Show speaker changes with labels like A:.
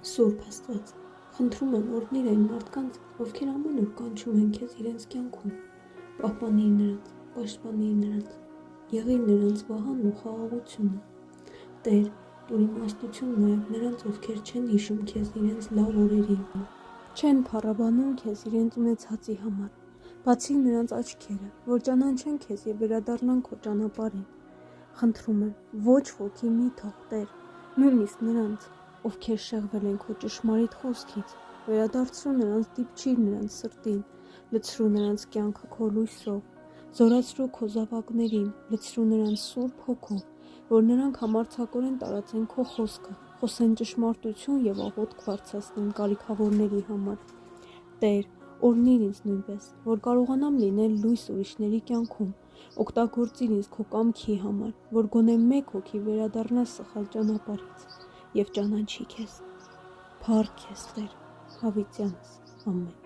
A: Սուրբ Աստված, խնդրում եմ օրհնիր այն մարդկանց, ովքեր ամեն օր կանչում են քեզ իրենց կյանքում, պահպանիր նրանց, պաշտպանիր նրանց, եղիր նրանց վահանն ու խաղաղությունը։ Տեր, տուր իմաստություն նաև նրանց, ովքեր չեն հիշում քեզ իրենց լավ օրերին, չեն փառաբանում քեզ իրենց ունեցածի համար, բացիր նրանց աչքերը, որ ճանաչեն քեզ և վերադառնան քո ճանապարհին։ Խնդրում եմ, ոչ ոքի մի թող, Տեր, նույնիսկ նրանց, ովքեր շեղվել են քո ճշմարիտ խոսքից, վերադարձրու նրանց, դիպչիր նրանց սրտին, լցրու նրանց կյանքը քո լույսով, զորացրու քո զավակներին, լցրու նրանց Սուրբ Հոգով, որ նրանք համարձակորեն տարածեն քո խոսքը, խոսեն ճշմարտություն և աղոթք բարձրացնեն կարիքավորների համար։ Տեր, օրհնիր ինձ նույնպես, որ կարողանամ լինել լույս ուրիշների կյանքում, օգտագործիր ինձ քո կամքի համար, որ գոնե մեկ հոգի վերադառնա սխալ ճանապարհից և ճանաչի քեզ։ Փառք քեզ, Տեր, հավիտյանս, ամեն։